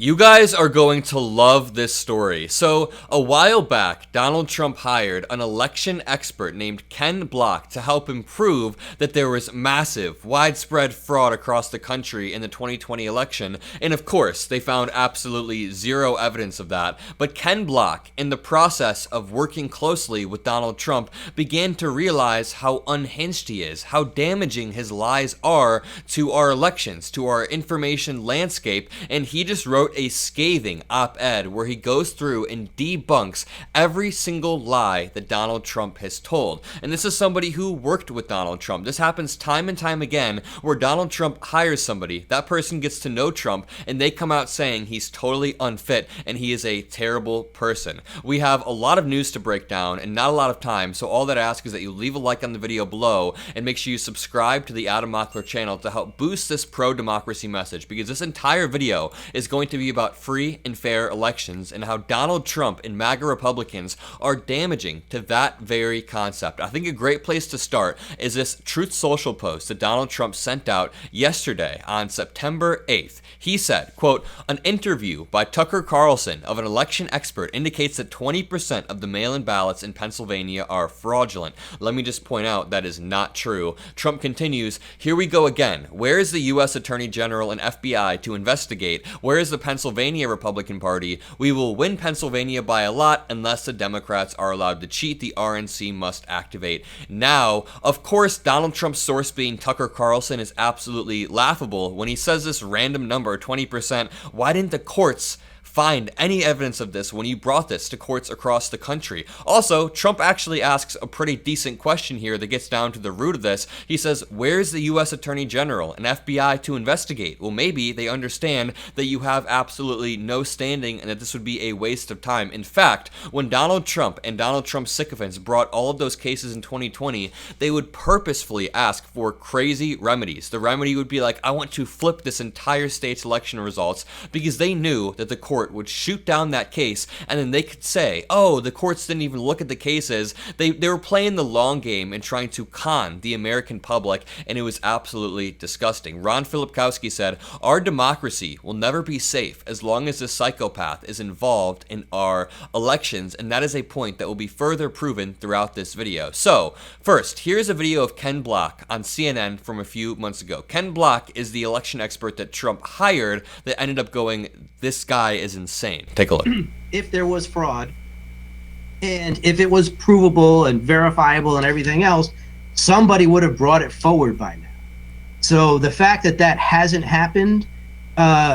You guys are going to love this story. So, a while back, Donald Trump hired an election expert named Ken Block to help him prove that there was massive, widespread fraud across the country in the 2020 election. And of course, they found absolutely zero evidence of that. But Ken Block, in the process of working closely with Donald Trump, began to realize how unhinged he is, how damaging his lies are to our elections, to our information landscape, and he just wrote a scathing op-ed where he goes through and debunks every single lie that Donald Trump has told. And this is somebody who worked with Donald Trump. This happens time and time again where Donald Trump hires somebody, that person gets to know Trump, and they come out saying he's totally unfit and he is a terrible person. We have a lot of news to break down and not a lot of time, so all that I ask is that you leave a like on the video below and make sure you subscribe to the Mockler channel to help boost this pro-democracy message, because this entire video is going to be about free and fair elections and how Donald Trump and MAGA Republicans are damaging to that very concept. I think a great place to start is this Truth Social post that Donald Trump sent out yesterday on September 8th. He said, quote, "An interview by Tucker Carlson of an election expert indicates that 20% of the mail-in ballots in Pennsylvania are fraudulent." Let me just point out that is not true. Trump continues, "Here we go again. Where is the U.S. Attorney General and FBI to investigate? Where is the Pennsylvania Republican Party? We will win Pennsylvania by a lot unless the Democrats are allowed to cheat. The RNC must activate now." Of course, Donald Trump's source being Tucker Carlson is absolutely laughable. When he says this random number, 20%, why didn't the courts find any evidence of this when you brought this to courts across the country? Also, Trump actually asks a pretty decent question here that gets down to the root of this. He says, where's the U.S. Attorney General and FBI to investigate? Well, maybe they understand that you have absolutely no standing and that this would be a waste of time. In fact, when Donald Trump and Donald Trump's sycophants brought all of those cases in 2020, they would purposefully ask for crazy remedies. The remedy would be like, I want to flip this entire state's election results, because they knew that the court would shoot down that case, and then they could say, oh, the courts didn't even look at the cases. They were playing the long game and trying to con the American public, and it was absolutely disgusting. Ron Filipkowski said, "Our democracy will never be safe as long as this psychopath is involved in our elections," and that is a point that will be further proven throughout this video. So, first, here's a video of Ken Block on CNN from a few months ago. Ken Block is the election expert that Trump hired that ended up going, this guy is insane. Take a look. If there was fraud, and if it was provable and verifiable and everything else, somebody would have brought it forward by now. So the fact that that hasn't happened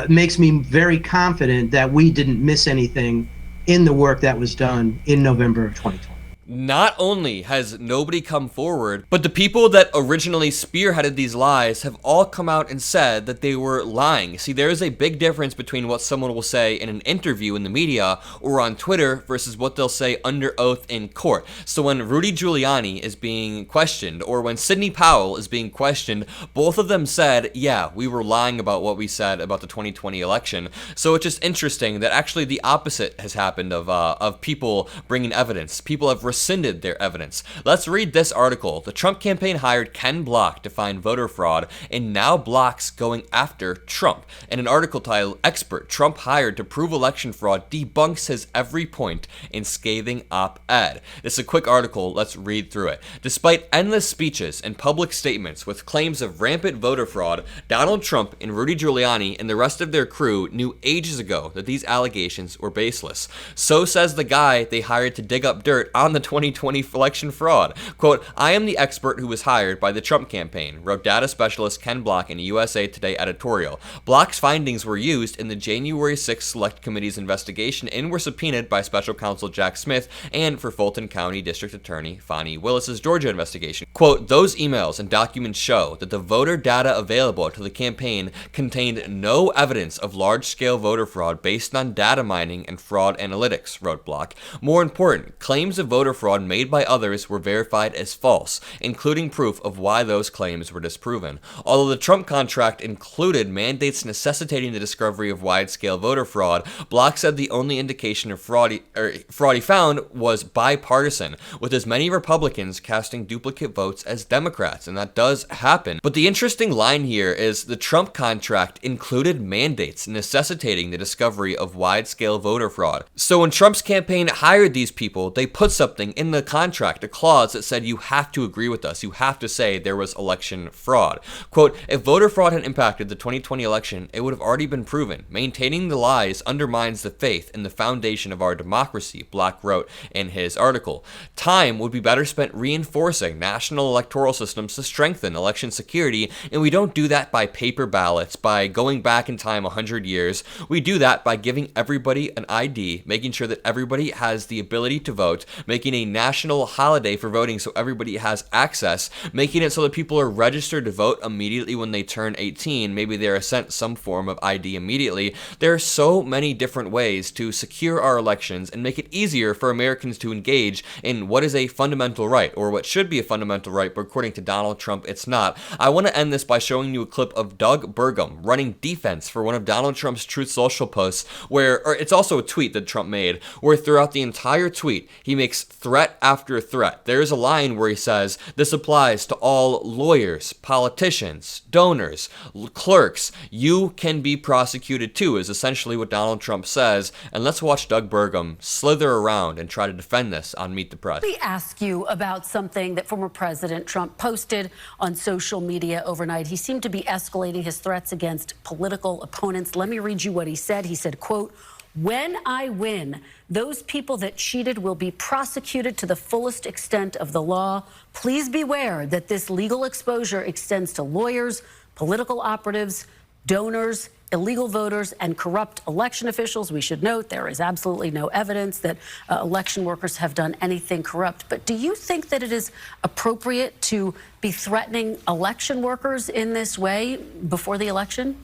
makes me very confident that we didn't miss anything in the work that was done in November of 2020. Not only has nobody come forward, but the people that originally spearheaded these lies have all come out and said that they were lying. See, there is a big difference between what someone will say in an interview in the media or on Twitter versus what they'll say under oath in court. So when Rudy Giuliani is being questioned, or when Sidney Powell is being questioned, both of them said, yeah, we were lying about what we said about the 2020 election. So it's just interesting that actually the opposite has happened of people bringing evidence. People have rescinded their evidence. Let's read this article. The Trump campaign hired Ken Block to find voter fraud, and now Block's going after Trump. And an article titled, "Expert Trump Hired to Prove Election Fraud Debunks His Every Point in Scathing Op-Ed." This is a quick article. Let's read through it. Despite endless speeches and public statements with claims of rampant voter fraud, Donald Trump and Rudy Giuliani and the rest of their crew knew ages ago that these allegations were baseless. So says the guy they hired to dig up dirt on the 2020 election fraud. Quote, "I am the expert who was hired by the Trump campaign," wrote data specialist Ken Block in a USA Today editorial. Block's findings were used in the January 6th Select Committee's investigation and were subpoenaed by Special Counsel Jack Smith and for Fulton County District Attorney Fani Willis's Georgia investigation. Quote, "Those emails and documents show that the voter data available to the campaign contained no evidence of large-scale voter fraud based on data mining and fraud analytics," wrote Block. More important, claims of voter voter fraud made by others were verified as false, including proof of why those claims were disproven. Although the Trump contract included mandates necessitating the discovery of wide-scale voter fraud, Block said the only indication of fraud he found was bipartisan, with as many Republicans casting duplicate votes as Democrats, and that does happen. But the interesting line here is the Trump contract included mandates necessitating the discovery of wide-scale voter fraud. So when Trump's campaign hired these people, they put something in the contract, a clause that said you have to agree with us, you have to say there was election fraud. Quote, if voter fraud had impacted the 2020 election, it would have already been proven. Maintaining the lies undermines the faith in the foundation of our democracy, Block wrote in his article. Time would be better spent reinforcing national electoral systems to strengthen election security, and we don't do that by paper ballots, by going back in time 100 years. We do that by giving everybody an ID, making sure that everybody has the ability to vote, making a national holiday for voting so everybody has access, making it so that people are registered to vote immediately when they turn 18. Maybe they're sent some form of ID immediately. There are so many different ways to secure our elections and make it easier for Americans to engage in what is a fundamental right, or what should be a fundamental right, but according to Donald Trump, it's not. I want to end this by showing you a clip of Doug Burgum running defense for one of Donald Trump's Truth Social posts, or it's also a tweet that Trump made, where throughout the entire tweet, he makes threat after threat. There's a line where he says, this applies to all lawyers, politicians, donors, clerks. You can be prosecuted too, is essentially what Donald Trump says. And let's watch Doug Burgum slither around and try to defend this on Meet the Press. Let me ask you about something that former President Trump posted on social media overnight. He seemed to be escalating his threats against political opponents. Let me read you what he said. He said, quote, when I win, those people that cheated will be prosecuted to the fullest extent of the law. Please beware that this legal exposure extends to lawyers, political operatives, donors, illegal voters, and corrupt election officials. We should note there is absolutely no evidence that election workers have done anything corrupt. But do you think that it is appropriate to be threatening election workers in this way before the election?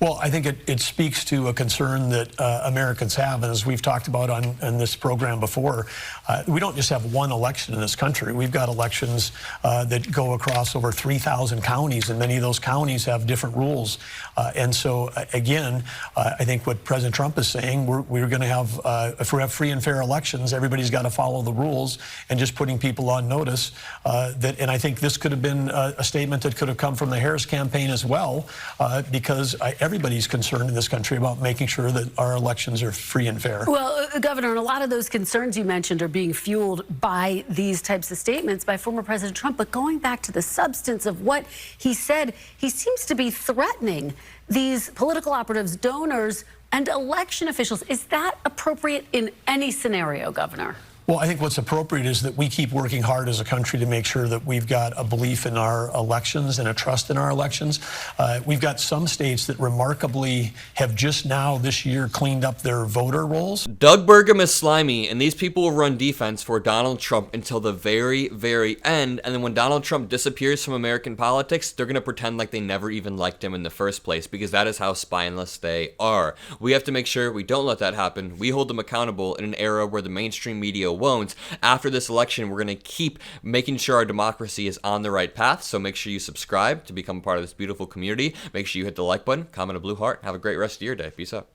Well, I think it speaks to a concern that Americans have, and as we've talked about on this program before, we don't just have one election in this country. We've got elections that go across over 3,000 counties, and many of those counties have different rules. And so, again, I think what President Trump is saying, we're going to have, if we have free and fair elections, everybody's got to follow the rules, and just putting people on notice and I think this could have been a statement that could have come from the Harris campaign as well, because everybody's concerned in this country about making sure that our elections are free and fair. Well, Governor, and a lot of those concerns you mentioned are being fueled by these types of statements by former President Trump. But going back to the substance of what he said, he seems to be threatening these political operatives, donors, and election officials. Is that appropriate in any scenario, Governor? Well, I think what's appropriate is that we keep working hard as a country to make sure that we've got a belief in our elections and a trust in our elections. We've got some states that remarkably have just now this year cleaned up their voter rolls. Doug Burgum is slimy, and these people will run defense for Donald Trump until the very, very end. And then when Donald Trump disappears from American politics, they're going to pretend like they never even liked him in the first place, because that is how spineless they are. We have to make sure we don't let that happen. We hold them accountable in an era where the mainstream media won't. After this election, we're going to keep making sure our democracy is on the right path. So make sure you subscribe to become part of this beautiful community. Make sure you hit the like button, comment a blue heart. Have a great rest of your day. Peace out.